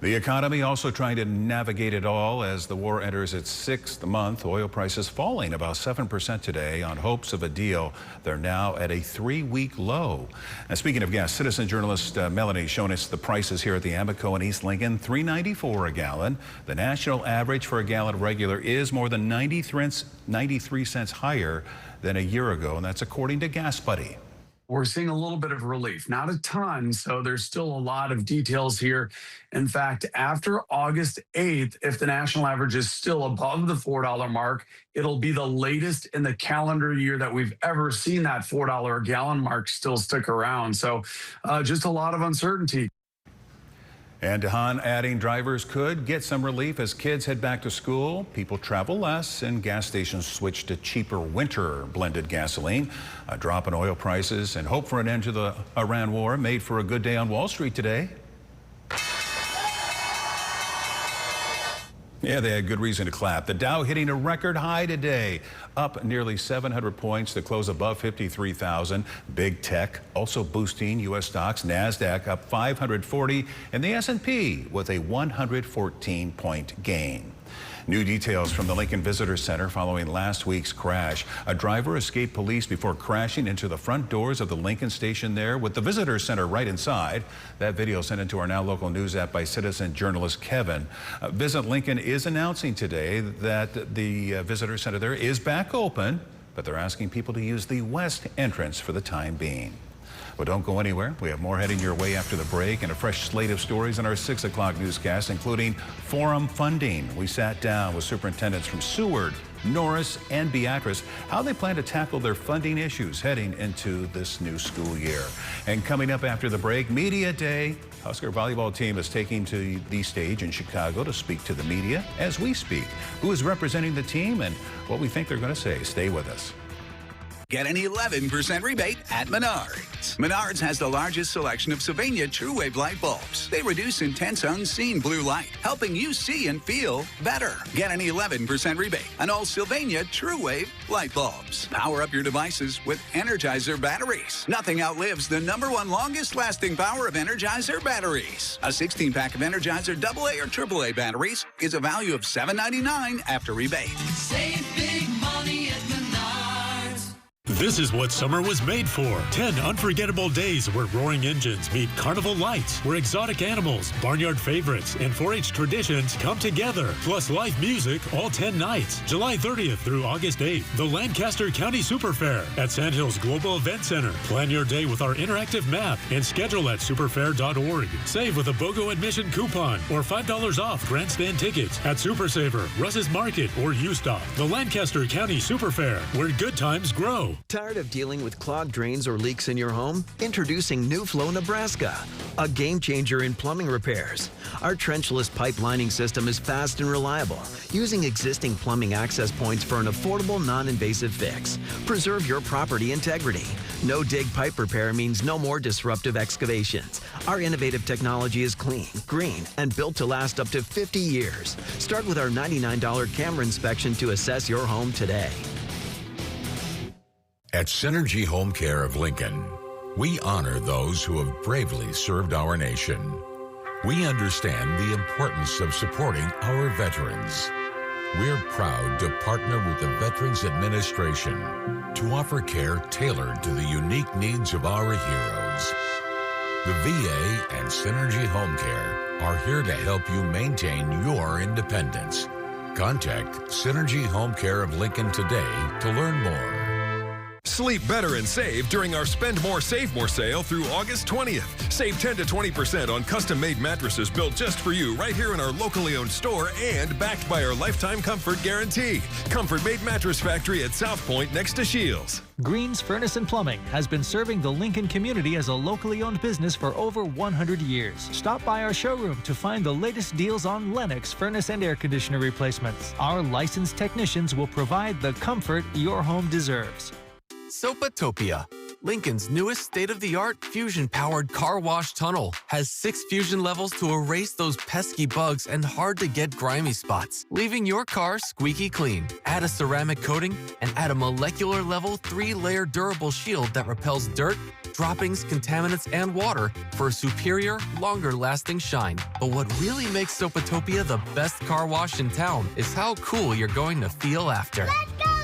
The economy also trying to navigate it all as the war enters its 6th month. Oil prices falling about 7% today on hopes of a deal. They're now at a 3-week low. And speaking of gas, citizen journalist Melanie showing us the prices here at the Amoco in East Lincoln. $3.94 a gallon. The national average for a gallon of regular is more than 93 cents higher than a year ago, and that's according to Gas Buddy. We're seeing a little bit of relief, not a ton, so there's still a lot of details here. In fact, after August 8th, if the national average is still above the $4 mark, it'll be the latest in the calendar year that we've ever seen that $4 a gallon mark still stick around. So just a lot of uncertainty. And DeHaan adding drivers could get some relief as kids head back to school. People travel less and gas stations switch to cheaper winter blended gasoline. A drop in oil prices and hope for an end to the Iran war made for a good day on Wall Street today. Yeah, they had good reason to clap. The Dow hitting a record high today, up nearly 700 points to close above 53,000. Big tech also boosting U.S. stocks. NASDAQ up 540, and the S&P with a 114-point gain. New details from the Lincoln Visitor Center following last week's crash. A driver escaped police before crashing into the front doors of the Lincoln station there with the Visitor Center right inside. That video sent into our Now Local News app by citizen journalist Kevin. Visit Lincoln is announcing today that the Visitor Center there is back open, but they're asking people to use the west entrance for the time being. Well, don't go anywhere. We have more heading your way after the break and a fresh slate of stories in our 6 o'clock newscast, including forum funding. We sat down with superintendents from Seward, Norris, and Beatrice, how they plan to tackle their funding issues heading into this new school year. And coming up after the break, Media Day. Husker volleyball team is taking to the stage in Chicago to speak to the media as we speak. Who is representing the team and what we think they're going to say. Stay with us. Get an 11% rebate at Menards. Menards has the largest selection of Sylvania True Wave light bulbs. They reduce intense unseen blue light, helping you see and feel better. Get an 11% rebate on all Sylvania True Wave light bulbs. Power up your devices with Energizer batteries. Nothing outlives the #1 longest lasting power of Energizer batteries. A 16-pack of Energizer AA or AAA batteries is a value of $7.99 after rebate. Save big money at Menards. This is what summer was made for. 10 unforgettable days where roaring engines meet carnival lights, where exotic animals, barnyard favorites, and 4-H traditions come together. Plus live music all 10 nights. July 30th through August 8th, the Lancaster County Super Fair at Sandhills Global Event Center. Plan your day with our interactive map and schedule at superfair.org. Save with a BOGO admission coupon or $5 off grandstand tickets at Super Saver, Russ's Market, or U-Stop. The Lancaster County Super Fair, where good times grow. Tired of dealing with clogged drains or leaks in your home? Introducing New Flow Nebraska, a game changer in plumbing repairs. Our trenchless pipe lining system is fast and reliable, using existing plumbing access points for an affordable, non-invasive fix. Preserve your property integrity. No dig pipe repair means no more disruptive excavations. Our innovative technology is clean, green, and built to last up to 50 years. Start with our $99 camera inspection to assess your home today. At Synergy Home Care of Lincoln, we honor those who have bravely served our nation. We understand the importance of supporting our veterans. We're proud to partner with the Veterans Administration to offer care tailored to the unique needs of our heroes. The VA and Synergy Home Care are here to help you maintain your independence. Contact Synergy Home Care of Lincoln today to learn more. Sleep better and save during our Spend More, Save More sale through August 20th. Save 10 to 20% on custom-made mattresses built just for you right here in our locally owned store and backed by our lifetime comfort guarantee. Comfort Made Mattress Factory at South Point next to Shields. Green's Furnace and Plumbing has been serving the Lincoln community as a locally owned business for over 100 years. Stop by our showroom to find the latest deals on Lennox furnace and air conditioner replacements. Our licensed technicians will provide the comfort your home deserves. Sopatopia, Lincoln's newest state-of-the-art fusion-powered car wash tunnel, has 6 fusion levels to erase those pesky bugs and hard-to-get grimy spots, leaving your car squeaky clean. Add a ceramic coating and add a molecular-level 3-layer durable shield that repels dirt, droppings, contaminants, and water for a superior, longer-lasting shine. But what really makes Sopatopia the best car wash in town is how cool you're going to feel after. Let's go again!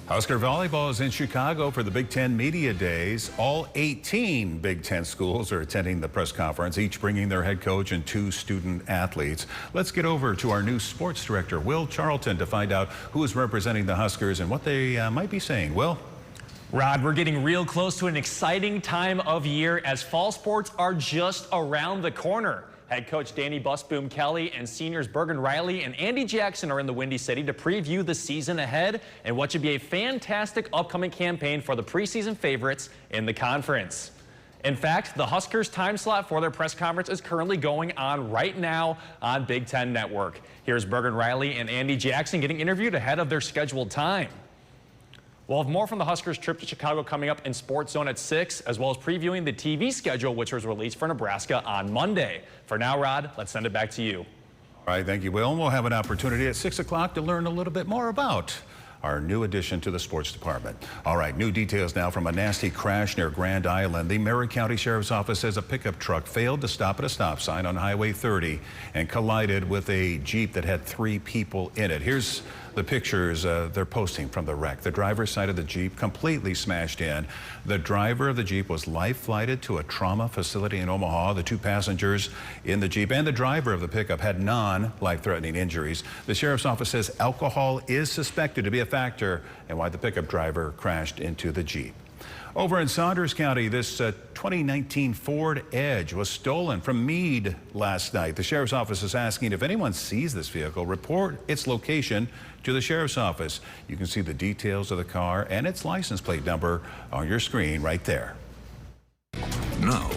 Husker volleyball is in Chicago for the Big Ten Media Days. All 18 Big Ten schools are attending the press conference, each bringing their head coach and 2 student athletes. Let's get over to our new sports director, Will Charlton, to find out who is representing the Huskers and what they might be saying. Will? Rod, we're getting real close to an exciting time of year as fall sports are just around the corner. Head coach Danny Busboom Kelly and seniors Bergen Riley and Andy Jackson are in the Windy City to preview the season ahead and what should be a fantastic upcoming campaign for the preseason favorites in the conference. In fact, the Huskers time slot for their press conference is currently going on right now on Big Ten Network. Here's Bergen Riley and Andy Jackson getting interviewed ahead of their scheduled time. We'll have more from the Huskers' trip to Chicago coming up in Sports Zone at 6, as well as previewing the TV schedule, which was released for Nebraska on Monday. For now, Rod, let's send it back to you. All right, thank you, Will. And we'll have an opportunity at 6 o'clock to learn a little bit more about our new addition to the sports department. All right, new details now from a nasty crash near Grand Island. The Maury County Sheriff's Office says a pickup truck failed to stop at a stop sign on Highway 30 and collided with a Jeep that had 3 people in it. Here's the pictures they're posting from the wreck. The driver's side of the Jeep completely smashed in. The driver of the Jeep was life-flighted to a trauma facility in Omaha. The 2 passengers in the Jeep and the driver of the pickup had non-life-threatening injuries. The Sheriff's Office says alcohol is suspected to be a factor in why the pickup driver crashed into the Jeep. Over in Saunders County, this 2019 Ford Edge was stolen from Meade last night. The Sheriff's Office is asking if anyone sees this vehicle, report its location to the Sheriff's Office. You can see the details of the car and its license plate number on your screen right there. Now,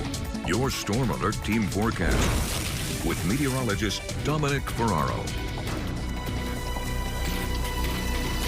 your Storm Alert Team forecast with meteorologist Dominic Ferraro.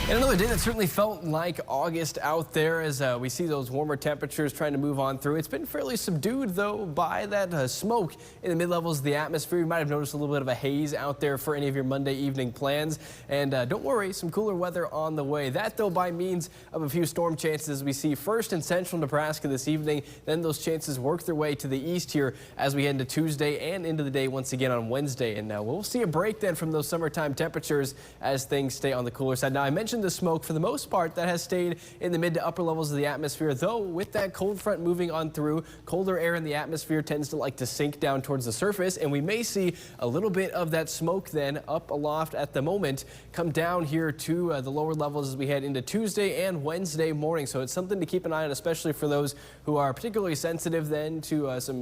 And another day that certainly felt like August out there as we see those warmer temperatures trying to move on through. It's been fairly subdued, though, by that smoke in the mid-levels of the atmosphere. You might have noticed a little bit of a haze out there for any of your Monday evening plans. And don't worry, some cooler weather on the way. That, though, by means of a few storm chances we see first in central Nebraska this evening. Then those chances work their way to the east here as we head into Tuesday and into the day once again on Wednesday. And we'll see a break then from those summertime temperatures as things stay on the cooler side. Now, I mentioned the smoke, for the most part, that has stayed in the mid to upper levels of the atmosphere, though with that cold front moving on through, colder air in the atmosphere tends to like to sink down towards the surface, and we may see a little bit of that smoke then up aloft at the moment come down here to the lower levels as we head into Tuesday and Wednesday morning. So it's something to keep an eye on, especially for those who are particularly sensitive then to some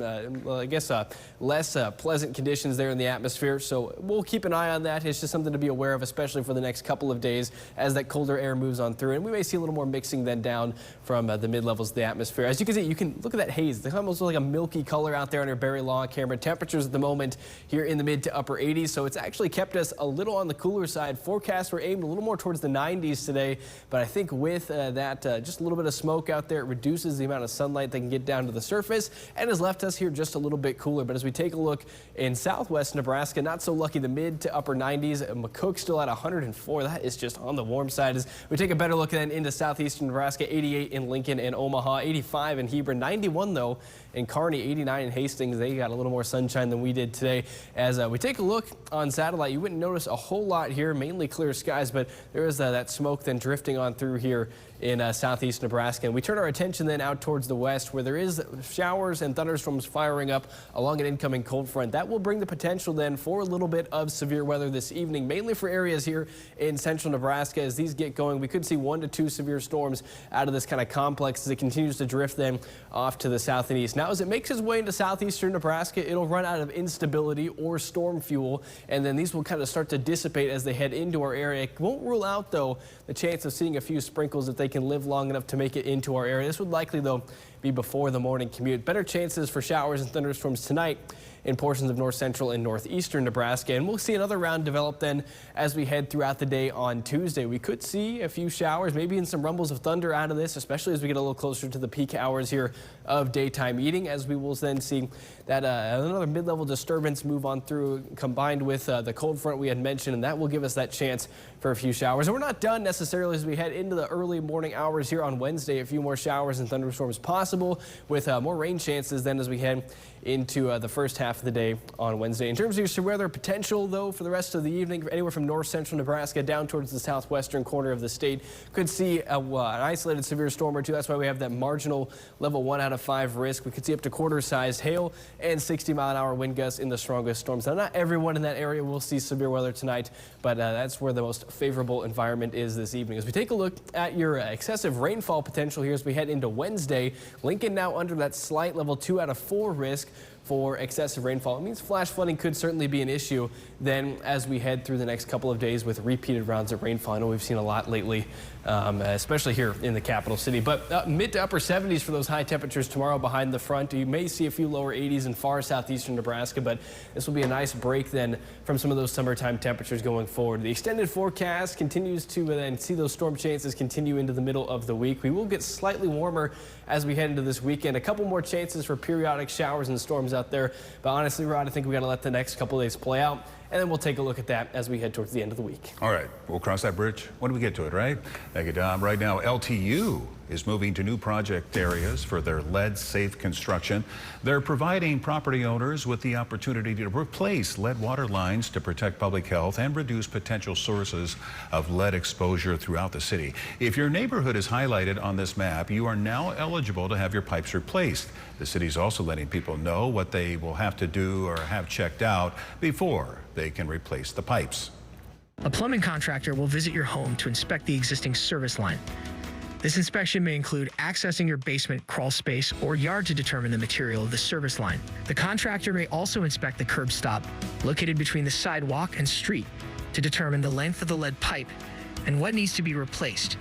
less pleasant conditions there in the atmosphere. So we'll keep an eye on that. It's just something to be aware of, especially for the next couple of days as that colder air moves on through, and we may see a little more mixing then down from the mid-levels of the atmosphere. As you can see, you can look at that haze. It's almost like a milky color out there on your Barry Law camera. Temperatures at the moment here in the mid to upper 80s, so it's actually kept us a little on the cooler side. Forecasts were aimed a little more towards the 90s today, but I think with just a little bit of smoke out there, it reduces the amount of sunlight that can get down to the surface and has left us here just a little bit cooler. But as we take a look in southwest Nebraska, not so lucky. The mid to upper 90s. McCook still at 104. That is just on the warm side. As we take a better look then into southeastern Nebraska, 88 in Lincoln and Omaha, 85 in Hebron, 91 though in Kearney, 89 in Hastings. They got a little more sunshine than we did today. As we take a look on satellite, you wouldn't notice a whole lot here, mainly clear skies, but there is that smoke then drifting on through here in southeast Nebraska. And we turn our attention then out towards the west, where there is showers and thunderstorms firing up along an incoming cold front. That will bring the potential then for a little bit of severe weather this evening, mainly for areas here in central Nebraska. As these get going, we could see 1 to 2 severe storms out of this kind of complex as it continues to drift then off to the south and east. Now, as it makes its way into southeastern Nebraska, it'll run out of instability or storm fuel, and then these will kind of start to dissipate as they head into our area. It won't rule out, though, the chance of seeing a few sprinkles if they can live long enough to make it into our area. This would likely, though, be before the morning commute. Better chances for showers and thunderstorms tonight in portions of north central and northeastern Nebraska. And we'll see another round develop then as we head throughout the day on Tuesday. We could see a few showers, maybe in some rumbles of thunder out of this, especially as we get a little closer to the peak hours here of daytime eating, as we will then see that another mid-level disturbance move on through, combined with the cold front we had mentioned, and that will give us that chance for a few showers. And we're not done necessarily as we head into the early morning hours here on Wednesday. A few more showers and thunderstorms possible, with more rain chances then as we head into the first half of the day on Wednesday. In terms of your severe weather potential, though, for the rest of the evening, anywhere from north central Nebraska down towards the southwestern corner of the state, could see an isolated severe storm or two. That's why we have that marginal level 1 out of 5 risk. We could see up to quarter-sized hail and 60-mile-an-hour wind gusts in the strongest storms. Now, not everyone in that area will see severe weather tonight, but that's where the most favorable environment is this evening. As we take a look at your excessive rainfall potential here as we head into Wednesday, Lincoln now under that slight level 2 out of 4 risk. for excessive rainfall. It means flash flooding could certainly be an issue then as we head through the next couple of days with repeated rounds of rainfall. I know we've seen a lot lately, especially here in the capital city. But mid to upper 70s for those high temperatures tomorrow behind the front. You may see a few lower 80s in far southeastern Nebraska, but this will be a nice break then from some of those summertime temperatures going forward. The extended forecast continues to then see those storm chances continue into the middle of the week. We will get slightly warmer as we head into this weekend. A couple more chances for periodic showers and storms out there. But honestly, Rod, I think we got to let the next couple of days play out, and then we'll take a look at that as we head towards the end of the week. All right, we'll cross that bridge when we get to it, right? Thank you, Dom. Right now, LTU is moving to new project areas for their lead-safe construction. They're providing property owners with the opportunity to replace lead water lines to protect public health and reduce potential sources of lead exposure throughout the city. If your neighborhood is highlighted on this map, you are now eligible to have your pipes replaced. The city's also letting people know what they will have to do or have checked out before they can replace the pipes. A plumbing contractor will visit your home to inspect the existing service line. This inspection may include accessing your basement crawl space or yard to determine the material of the service line. The contractor may also inspect the curb stop located between the sidewalk and street to determine the length of the lead pipe and what needs to be replaced.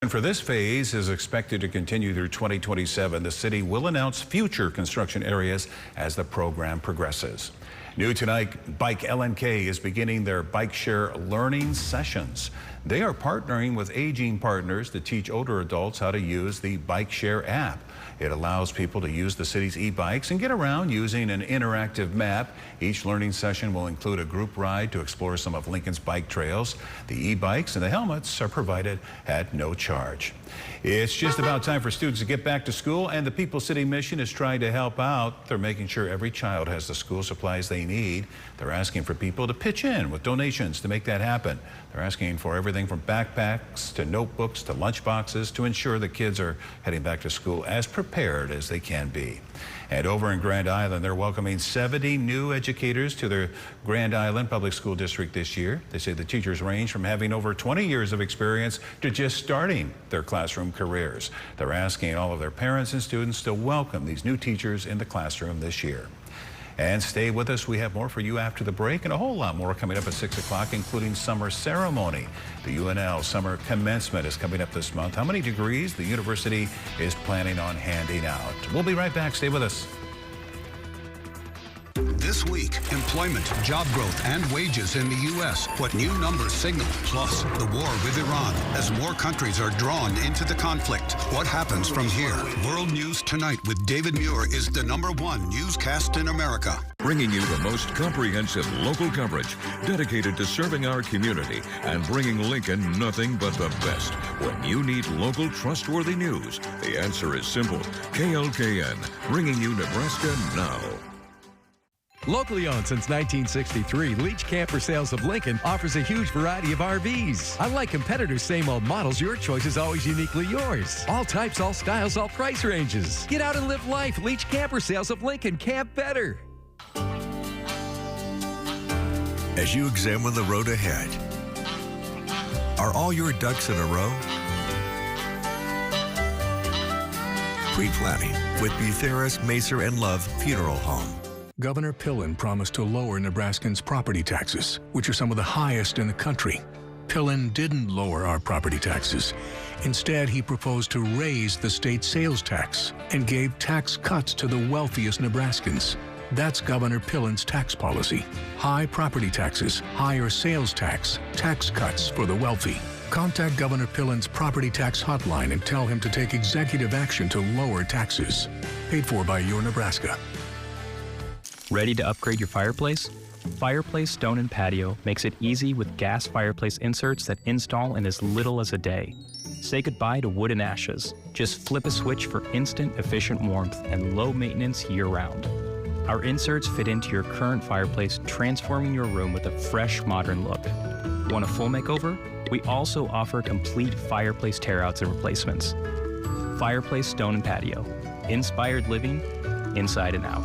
And for this phase is expected to continue through 2027. The city will announce future construction areas as the program progresses. New tonight, Bike LNK is beginning their bike share learning sessions. They are partnering with aging partners to teach older adults how to use the Bike Share app. It allows people to use the city's e-bikes and get around using an interactive map. Each learning session will include a group ride to explore some of Lincoln's bike trails. The e-bikes and the helmets are provided at no charge. It's just about time for students to get back to school, and the People's City Mission is trying to help out. They're making sure every child has the school supplies they need. They're asking for people to pitch in with donations to make that happen. They're asking for everything from backpacks to notebooks to lunch boxes to ensure the kids are heading back to school as prepared as they can be. And over in Grand Island, they're welcoming 70 new educators to their Grand Island Public School District this year. They say the teachers range from having over 20 years of experience to just starting their classroom careers. They're asking all of their parents and students to welcome these new teachers in the classroom this year. And stay with us. We have more for you after the break and a whole lot more coming up at 6 o'clock, including summer ceremony. The UNL summer commencement is coming up this month. How many degrees the university is planning on handing out? We'll be right back. Stay with us. This week, employment, job growth, and wages in the U.S. What new numbers signal. Plus, the war with Iran as more countries are drawn into the conflict. What happens from here? World News Tonight with David Muir is the #1 newscast in America. Bringing you the most comprehensive local coverage dedicated to serving our community and bringing Lincoln nothing but the best. When you need local trustworthy news, the answer is simple. KLKN, bringing you Nebraska now. Locally owned since 1963, Leach Camper Sales of Lincoln offers a huge variety of RVs. Unlike competitors' same old models, your choice is always uniquely yours. All types, all styles, all price ranges. Get out and live life. Leach Camper Sales of Lincoln. Camp better. As you examine the road ahead, are all your ducks in a row? Pre-planning with Butheris, Macer, and Love Funeral Home. Governor Pillen promised to lower Nebraskans' property taxes, which are some of the highest in the country. Pillen didn't lower our property taxes. Instead, he proposed to raise the state sales tax and gave tax cuts to the wealthiest Nebraskans. That's Governor Pillen's tax policy. High property taxes, higher sales tax, tax cuts for the wealthy. Contact Governor Pillen's property tax hotline and tell him to take executive action to lower taxes. Paid for by your Nebraska. Ready to upgrade your fireplace? Fireplace Stone and Patio makes it easy with gas fireplace inserts that install in as little as a day. Say goodbye to wood and ashes. Just flip a switch for instant, efficient warmth and low maintenance year-round. Our inserts fit into your current fireplace, transforming your room with a fresh, modern look. Want a full makeover? We also offer complete fireplace tear-outs and replacements. Fireplace Stone and Patio. Inspired living, inside and out.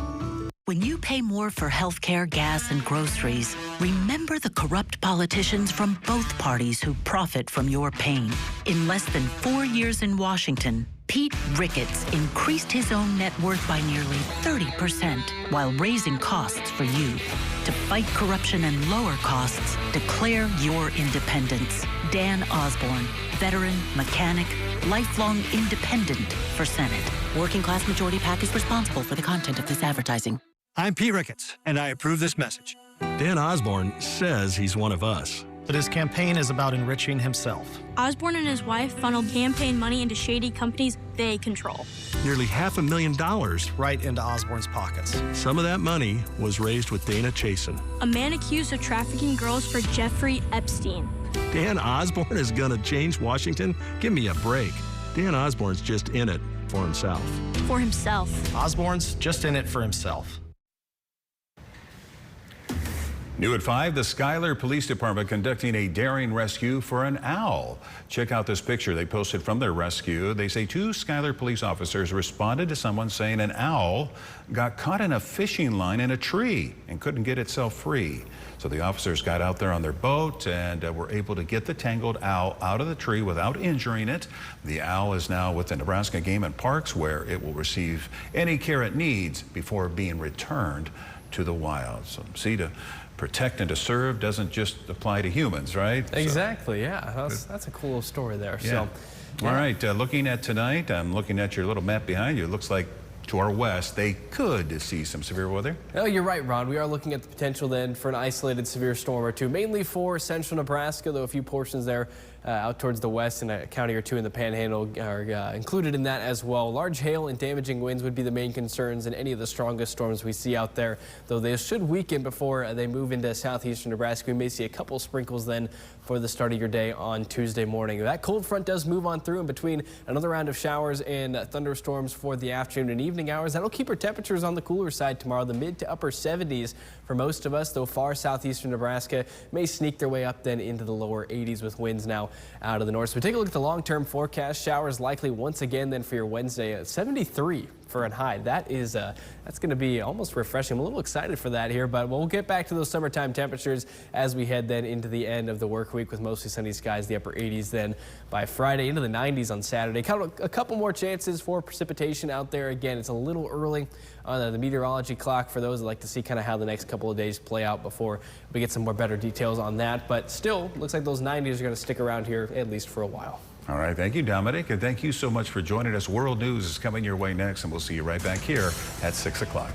When you pay more for healthcare, gas, and groceries, remember the corrupt politicians from both parties who profit from your pain. In less than 4 years in Washington, Pete Ricketts increased his own net worth by nearly 30% while raising costs for you. To fight corruption and lower costs, declare your independence. Dan Osborne, veteran, mechanic, lifelong independent for Senate. Working Class Majority PAC is responsible for the content of this advertising. I'm Pete Ricketts, and I approve this message. Dan Osborne says he's one of us. But his campaign is about enriching himself. Osborne and his wife funneled campaign money into shady companies they control. Nearly $500,000 right into Osborne's pockets. Some of that money was raised with Dana Chasen, a man accused of trafficking girls for Jeffrey Epstein. Dan Osborne is gonna change Washington? Give me a break. Dan Osborne's just in it for himself. For himself. Osborne's just in it for himself. New at 5, the Schuyler Police Department conducting a daring rescue for an owl. Check out this picture they posted from their rescue. They say 2 Schuyler police officers responded to someone saying an owl got caught in a fishing line in a tree and couldn't get itself free. So the officers got out there on their boat and were able to get the tangled owl out of the tree without injuring it. The owl is now with the Nebraska Game and Parks, where it will receive any care it needs before being returned to the wild. So see, to protect and to serve doesn't just apply to humans, right? Exactly, yeah. That's a cool story there. Yeah. So, all right, looking at tonight, I'm looking at your little map behind you. It looks like to our west, they could see some severe weather. Oh, you're right, Ron. We are looking at the potential then for an isolated severe storm or two, mainly for central Nebraska, though a few portions there out towards the west and a county or two in the Panhandle are included in that as well. Large hail and damaging winds would be the main concerns in any of the strongest storms we see out there, though they should weaken before they move into southeastern Nebraska. We may see a couple sprinkles then for the start of your day on Tuesday morning. That cold front does move on through in between another round of showers and thunderstorms for the afternoon and evening hours. That'll keep our temperatures on the cooler side tomorrow, the mid to upper 70s for most of us, though far southeastern Nebraska may sneak their way up then into the lower 80s with winds now out of the north. So take a look at the long-term forecast. Showers likely once again then for your Wednesday at 73 for a high. That is that's going to be almost refreshing. I'm a little excited for that here, but we'll get back to those summertime temperatures as we head then into the end of the work week with mostly sunny skies, the upper 80s then by Friday, into the 90s on Saturday. Kind of a couple more chances for precipitation out there. Again, it's a little early on the meteorology clock for those that like to see kind of how the next couple of days play out before we get some more better details on that. But still, looks like those 90s are going to stick around here at least for a while. All right, thank you, Dominic, and thank you so much for joining us. World News is coming your way next, and we'll see you right back here at 6 o'clock.